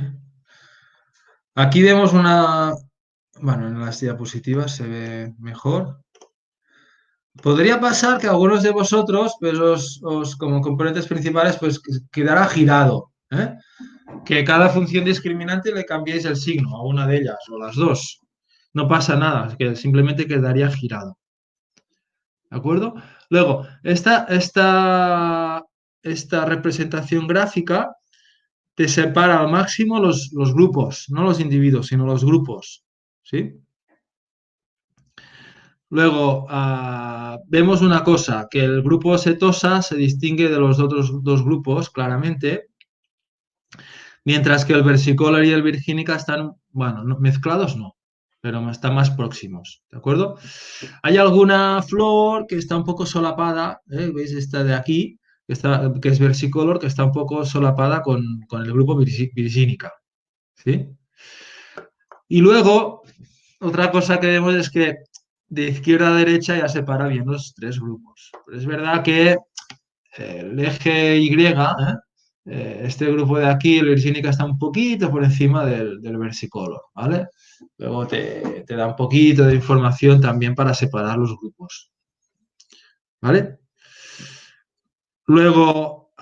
Aquí vemos una, bueno, en las diapositivas se ve mejor. Podría pasar que algunos de vosotros, pues como componentes principales, pues quedará girado, ¿eh? Que cada función discriminante le cambiéis el signo a una de ellas o las dos. No pasa nada, que simplemente quedaría girado. ¿De acuerdo? Luego, esta representación gráfica te separa al máximo los grupos, no los individuos, sino los grupos. ¿Sí? Luego, vemos una cosa, que el grupo setosa se distingue de los otros dos grupos claramente, mientras que el versicolor y el virgínica están, bueno, mezclados no, pero están más próximos, ¿de acuerdo? Hay alguna flor que está un poco solapada, ¿veis esta de aquí? Que es versicolor, que está un poco solapada con el grupo virgínica, ¿sí? Y luego, otra cosa que vemos es que de izquierda a derecha ya separa bien los tres grupos. Pero es verdad que el eje Y, este grupo de aquí, el virgínica, está un poquito por encima del versicolor, ¿vale? Luego te da un poquito de información también para separar los grupos, ¿vale? Luego,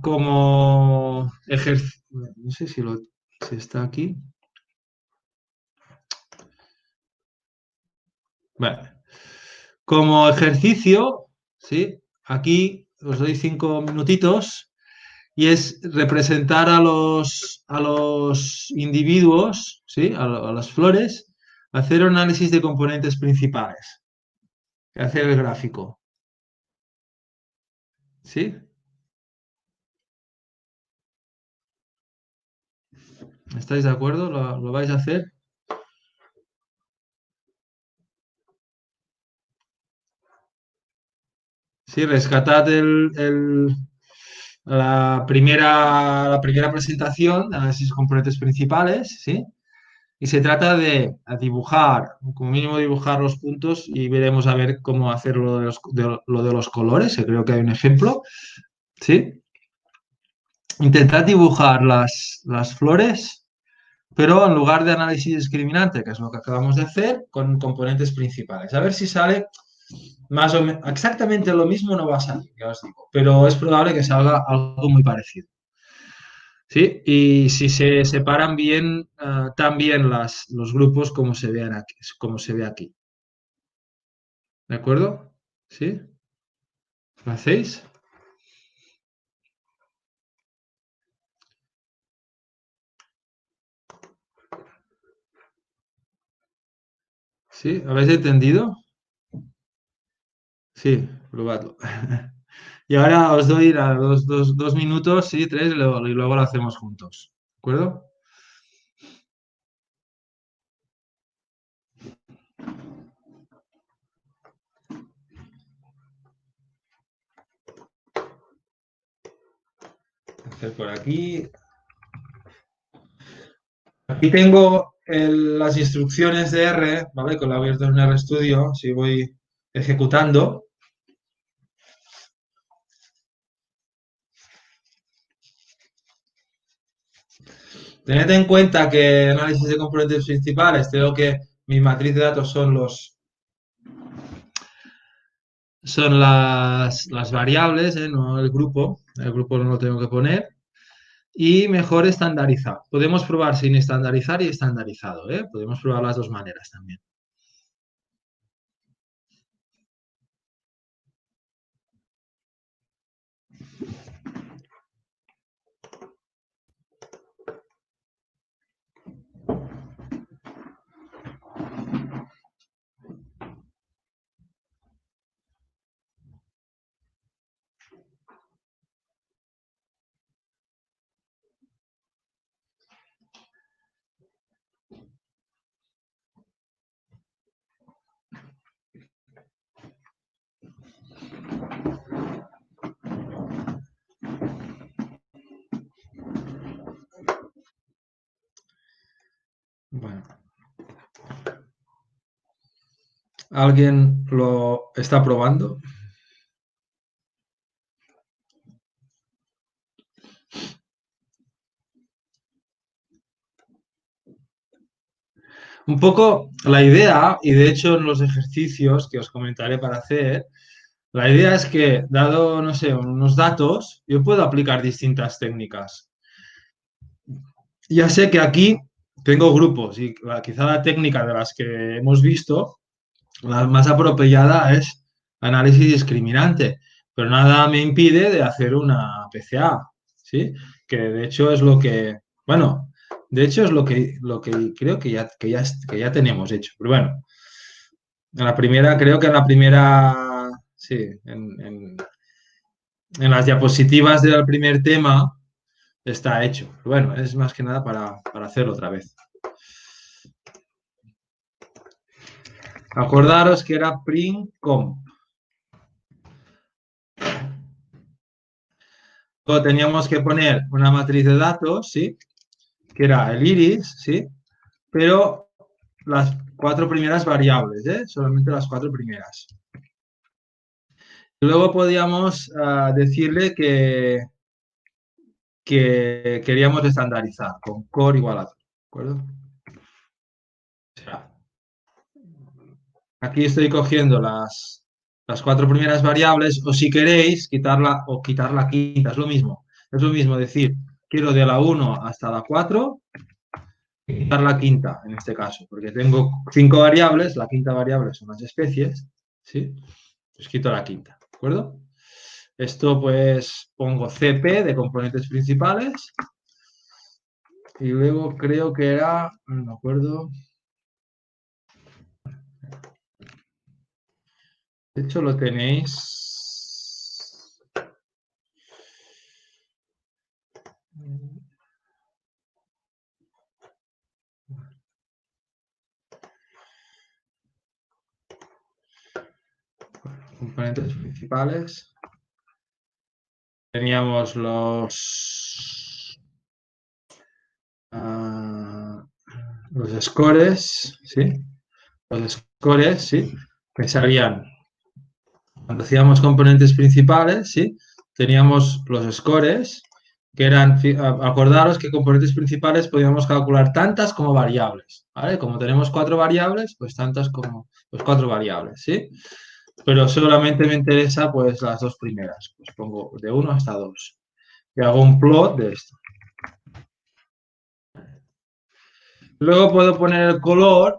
como ejercicio, no sé si está aquí. Vale. Como ejercicio, ¿sí? Aquí os doy 5 minutitos y es representar a los individuos, ¿sí? A las flores, hacer análisis de componentes principales, hacer el gráfico, ¿sí? ¿Estáis de acuerdo? ¿Lo vais a hacer? Sí, rescatad la primera presentación de análisis de componentes principales, ¿sí? Y se trata de dibujar, como mínimo dibujar los puntos y veremos a ver cómo hacer lo de los colores, que creo que hay un ejemplo, ¿sí? Intentad dibujar las flores, pero en lugar de análisis discriminante, que es lo que acabamos de hacer, con componentes principales. A ver si sale más o menos, exactamente lo mismo no va a salir, ya os digo, pero es probable que salga algo muy parecido. ¿Sí? Y si se separan bien, también los grupos como se vean aquí, como se ve aquí. ¿De acuerdo? ¿Sí? ¿Lo hacéis? ¿Sí? ¿Habéis entendido? Sí, probadlo. Y ahora os doy 2 minutos, sí, 3, y luego lo hacemos juntos. ¿De acuerdo? hacer por aquí. Aquí tengo las instrucciones de R, ¿vale? Que lo he abierto en RStudio, si voy ejecutando. Tened en cuenta que análisis de componentes principales, tengo que mi matriz de datos son las variables, no el grupo. El grupo no lo tengo que poner. Y mejor estandarizado. Podemos probar sin estandarizar y estandarizado, ¿eh? Podemos probar las dos maneras también. Bueno. ¿Alguien lo está probando? Un poco la idea, y de hecho en los ejercicios que os comentaré para hacer, la idea es que, dado, no sé, unos datos, yo puedo aplicar distintas técnicas. Ya sé que aquí tengo grupos y quizá la técnica de las que hemos visto, la más apropiada es análisis discriminante, pero nada me impide de hacer una PCA, ¿sí? Que de hecho es lo que, bueno, de hecho es lo que creo que ya tenemos hecho. Pero bueno, en la primera, creo que en la primera, sí, en las diapositivas del primer tema está hecho. Bueno, es más que nada para hacerlo otra vez. Acordaros que era print comp. Luego teníamos que poner una matriz de datos, ¿sí? Que era el iris, ¿sí? Pero las 4 primeras variables, ¿eh? Solamente las 4 primeras. Luego podíamos decirle que queríamos estandarizar con core igual a 2, ¿de acuerdo? O sea, aquí estoy cogiendo las 4 primeras variables, o si queréis, quitarla o quitar la quinta, es lo mismo. Es lo mismo decir, quiero de la 1 hasta la 4, quitar la quinta en este caso, porque tengo 5 variables, la quinta variable son las especies, ¿sí? Pues quito la quinta, ¿de acuerdo? Esto pues pongo CP de componentes principales y luego creo que era, no me acuerdo, de hecho lo tenéis. Componentes principales. Teníamos los scores, ¿sí? Los scores, ¿sí? Que salían, cuando hacíamos componentes principales, ¿sí? Teníamos los scores, que eran, acordaros que componentes principales podíamos calcular tantas como variables, ¿vale? Como tenemos 4 variables, pues tantas como, pues 4 variables, ¿sí? Pero solamente me interesa, pues, las 2 primeras. Pues pongo de 1 hasta 2. Y hago un plot de esto. Luego puedo poner el color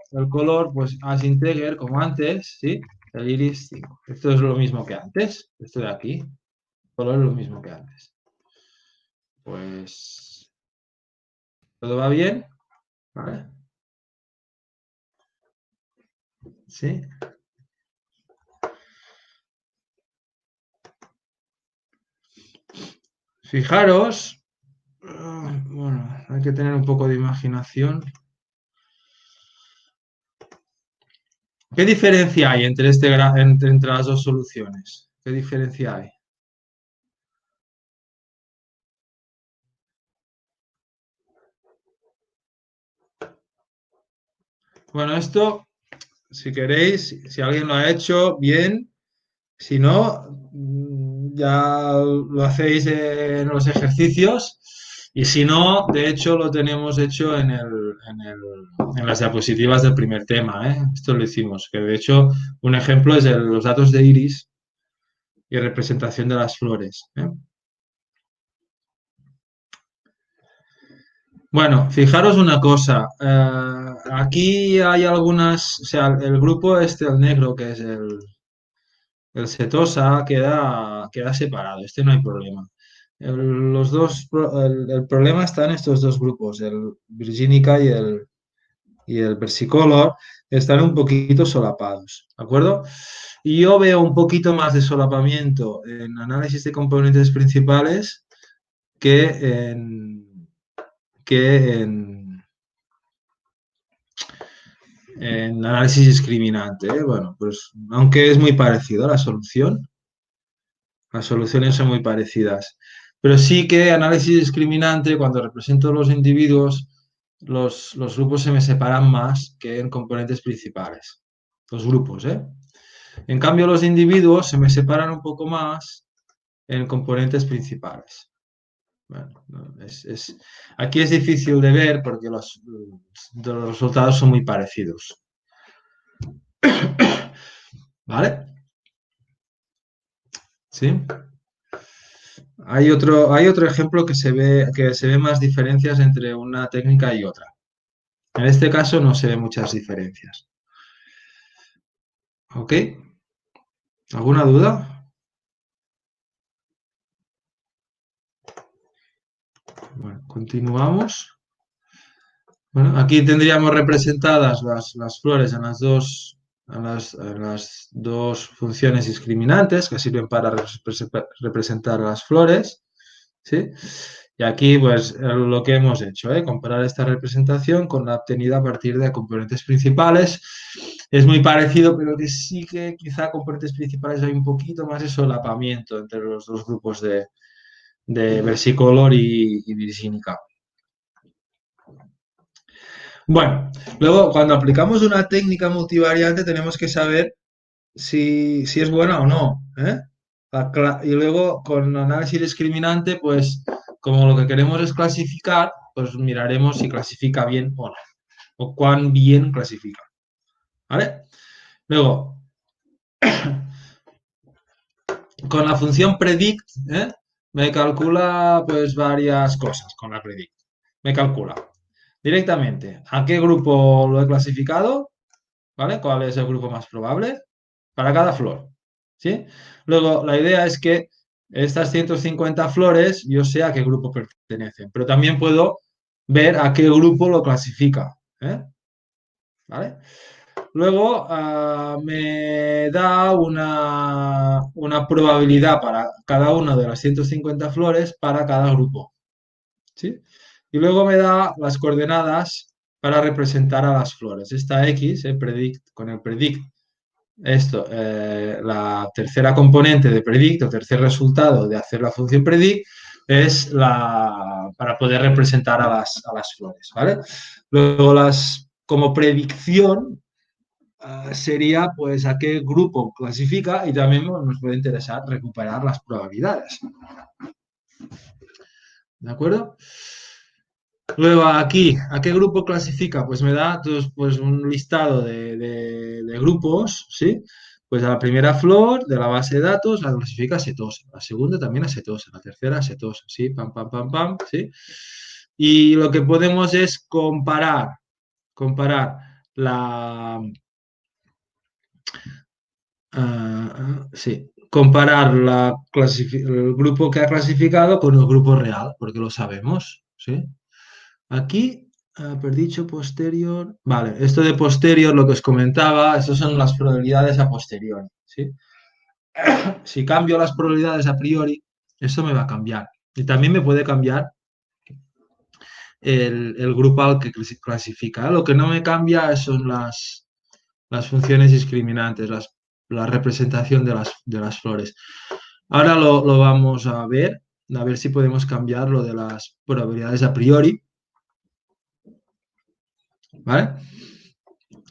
pues as integer como antes, ¿sí? El iris 5. Esto es lo mismo que antes, esto de aquí. El color es lo mismo que antes. Pues, ¿todo va bien? ¿Vale? ¿Sí? Fijaros, bueno, hay que tener un poco de imaginación. ¿Qué diferencia hay entre las dos soluciones? ¿Qué diferencia hay? Bueno, esto, si queréis, si alguien lo ha hecho, bien. Si no, ya lo hacéis en los ejercicios. Y si no, de hecho, lo tenemos hecho en las diapositivas del primer tema, ¿eh? Esto lo hicimos. Que de hecho, un ejemplo es los datos de iris y representación de las flores, ¿eh? Bueno, fijaros una cosa. Aquí hay algunas, o sea, el grupo este, el negro, que es el setosa, queda separado. Este no hay problema. El problema está en estos dos grupos, el Virginica y el Versicolor, están un poquito solapados, ¿de acuerdo? Y yo veo un poquito más de solapamiento en análisis de componentes principales que que en, en análisis discriminante, ¿eh? Bueno, pues aunque es muy parecido a las soluciones son muy parecidas. Pero sí que análisis discriminante, cuando represento los individuos, los grupos se me separan más que en componentes principales. Los grupos, ¿eh? En cambio, los individuos se me separan un poco más en componentes principales. Bueno, aquí es difícil de ver porque los resultados son muy parecidos. ¿Vale? ¿Sí? Hay otro ejemplo que se ve más diferencias entre una técnica y otra. En este caso no se ven muchas diferencias. ¿Ok? ¿Alguna duda? Bueno, continuamos. Bueno, aquí tendríamos representadas las flores en las dos funciones discriminantes que sirven para representar las flores. ¿Sí? Y aquí, pues, lo que hemos hecho, comparar esta representación con la obtenida a partir de componentes principales. Es muy parecido, pero que sí que quizá componentes principales hay un poquito más de solapamiento entre los dos grupos de versicolor y virgínica. Bueno, luego cuando aplicamos una técnica multivariante tenemos que saber si es buena o no, ¿eh? Y luego con análisis discriminante, pues como lo que queremos es clasificar, pues miraremos si clasifica bien o no, o cuán bien clasifica, ¿vale? Luego, con la función predict, me calcula pues varias cosas con la predict. Me calcula directamente a qué grupo lo he clasificado, ¿vale? ¿Cuál es el grupo más probable para cada flor? ¿Sí? Luego, la idea es que estas 150 flores yo sé a qué grupo pertenecen, pero también puedo ver a qué grupo lo clasifica, ¿vale? Luego me da una probabilidad para cada una de las 150 flores para cada grupo, ¿sí? Y luego me da las coordenadas para representar a las flores. Esta X, con el predict, esto, la tercera componente de predict o tercer resultado de hacer la función predict es para poder representar a las flores, ¿vale? Luego como predicción sería pues a qué grupo clasifica y también nos puede interesar recuperar las probabilidades. ¿De acuerdo? Luego aquí, ¿a qué grupo clasifica? Pues me da pues, un listado de grupos, ¿sí? Pues a la primera flor de la base de datos la clasifica a setosa, la segunda también a setosa, la tercera a setosa, ¿sí? Pam, pam, pam, pam, ¿sí? Y lo que podemos es comparar sí, comparar el grupo que ha clasificado con el grupo real, porque lo sabemos, ¿sí? Aquí, dicho posterior. Vale, esto de posterior, lo que os comentaba, estas son las probabilidades a posteriori, ¿sí? Si cambio las probabilidades a priori, esto me va a cambiar. Y también me puede cambiar el grupo al que clasifica. Lo que no me cambia son las funciones discriminantes, la representación de las flores. Ahora lo vamos a ver si podemos cambiar lo de las probabilidades a priori. ¿Vale?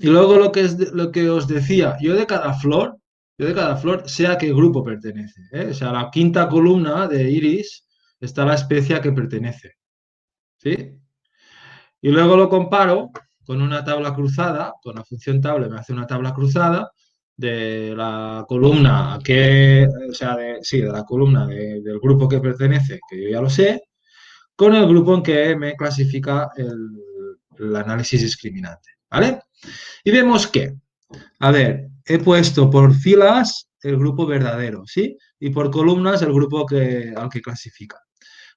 Y luego lo que os decía, yo de cada flor sé a qué grupo pertenece, ¿eh? O sea, la quinta columna de iris está la especie a que pertenece, ¿sí? Y luego lo comparo con una tabla cruzada, con la función tabla me hace una tabla cruzada de la columna o sea, sí, de la columna del grupo que pertenece, que yo ya lo sé, con el grupo en que me clasifica el análisis discriminante, ¿vale? Y vemos que, a ver, he puesto por filas el grupo verdadero, ¿sí? Y por columnas el grupo al que clasifica.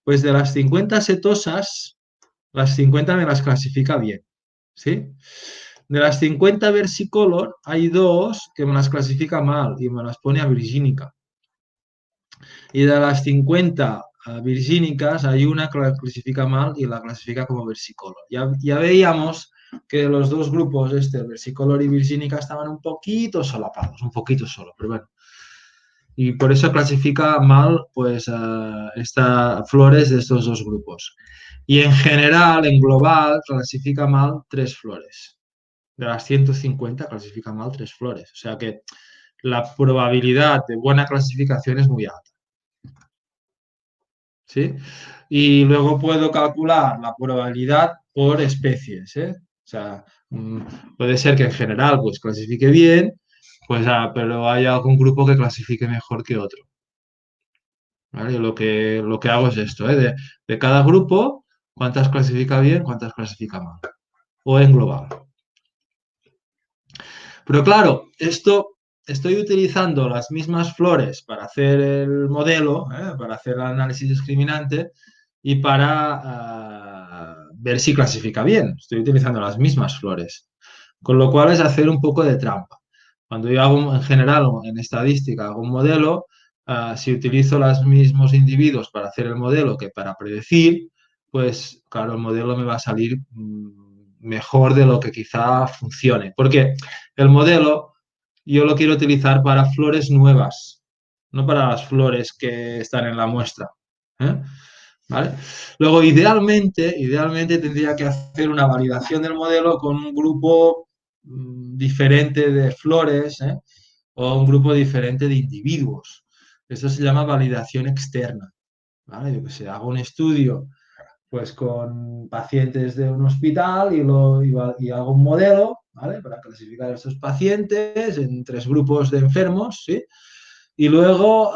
Pues de las 50 setosas, las 50 me las clasifica bien, ¿sí? De las 50 versicolor, hay dos que me las clasifica mal y me las pone a virgínica. Y de las 50 virgínicas, hay una que la clasifica mal y la clasifica como versicolor. Ya veíamos que los dos grupos, versicolor y virgínica, estaban un poquito solapados, un poquito solo, pero bueno. Y por eso clasifica mal, pues, flores de estos dos grupos. Y en general, en global, clasifica mal 3 flores. De las 150 clasifica mal 3 flores. O sea que la probabilidad de buena clasificación es muy alta. ¿Sí? Y luego puedo calcular la probabilidad por especies, ¿eh? O sea, puede ser que en general pues clasifique bien, pues, pero hay algún grupo que clasifique mejor que otro. ¿Vale? Lo que hago es esto, ¿eh? De cada grupo, cuántas clasifica bien, cuántas clasifica mal. O en global. Pero claro, estoy utilizando las mismas flores para hacer el modelo, para hacer el análisis discriminante y para ver si clasifica bien. Estoy utilizando las mismas flores. Con lo cual es hacer un poco de trampa. Cuando yo hago, en general, en estadística, hago un modelo, si utilizo los mismos individuos para hacer el modelo que para predecir, pues claro, el modelo me va a salir mejor de lo que quizá funcione. Porque el modelo yo lo quiero utilizar para flores nuevas, no para las flores que están en la muestra. ¿Eh? ¿Vale? Luego, idealmente tendría que hacer una validación del modelo con un grupo diferente de flores, ¿eh? O un grupo diferente de individuos. Eso se llama validación externa. ¿Vale? Yo que sé, hago un estudio pues con pacientes de un hospital y hago un modelo, ¿vale? Para clasificar a estos pacientes en 3 grupos de enfermos, ¿sí? Y luego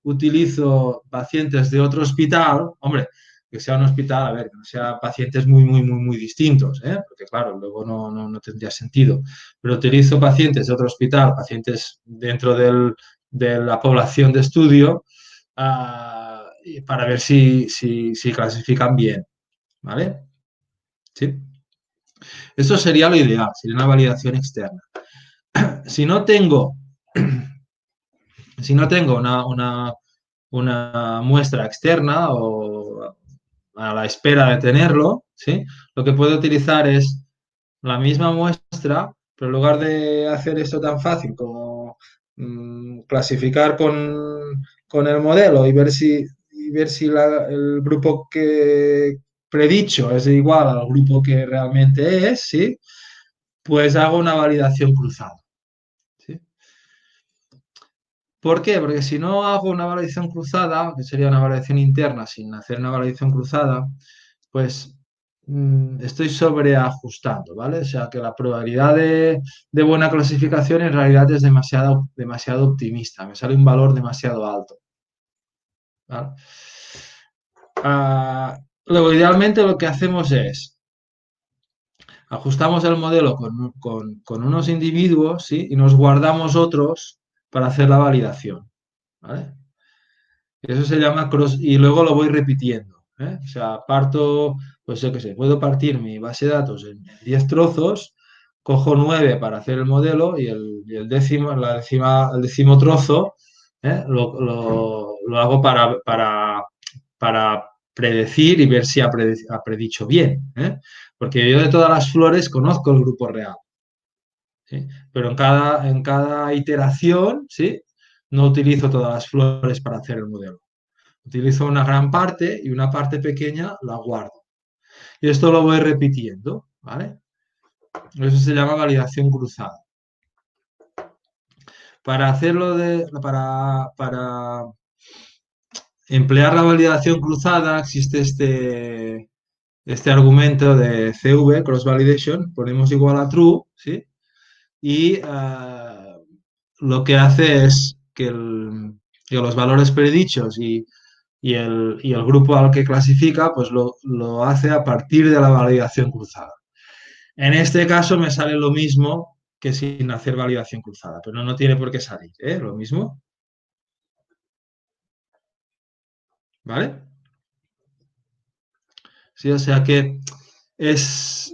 utilizo pacientes de otro hospital, hombre, que sea un hospital, a ver, que no sea pacientes muy distintos, ¿eh? Porque claro, luego no tendría sentido. Pero utilizo pacientes de otro hospital, pacientes dentro de la población de estudio, para ver si clasifican bien, ¿vale? ¿Sí? Eso sería lo ideal, sería una validación externa. Si no tengo, si no tengo una muestra externa o a la espera de tenerlo, ¿sí? Lo que puedo utilizar es la misma muestra, pero en lugar de hacer esto tan fácil como clasificar con el modelo y ver si el grupo que predicho es igual al grupo que realmente es, ¿sí? Pues hago una validación cruzada. ¿Sí? ¿Por qué? Porque si no hago una validación cruzada, que sería una validación interna sin hacer una validación cruzada, pues estoy sobreajustando, ¿vale? O sea que la probabilidad de buena clasificación en realidad es demasiado optimista, me sale un valor demasiado alto. ¿Vale? Luego, idealmente lo que hacemos es ajustamos el modelo con unos individuos, ¿sí? Y nos guardamos otros para hacer la validación. ¿Vale? Eso se llama cross y luego lo voy repitiendo. ¿Eh? O sea, parto, pues yo qué sé, puedo partir mi base de datos en 10 trozos, cojo 9 para hacer el modelo y el décimo trozo, lo hago para predecir y ver si ha predicho bien. ¿Eh? Porque yo de todas las flores conozco el grupo real. ¿Sí? Pero en cada iteración, ¿sí? No utilizo todas las flores para hacer el modelo. Utilizo una gran parte y una parte pequeña la guardo. Y esto lo voy repitiendo, ¿vale? Eso se llama validación cruzada. Para hacerlo para emplear la validación cruzada existe este argumento de CV, cross validation, ponemos igual a true, ¿sí? Y lo que hace es que los valores predichos y el grupo al que clasifica, pues lo hace a partir de la validación cruzada. En este caso me sale lo mismo que sin hacer validación cruzada, pero no tiene por qué salir, ¿eh? Lo mismo. ¿Vale? Sí, o sea que es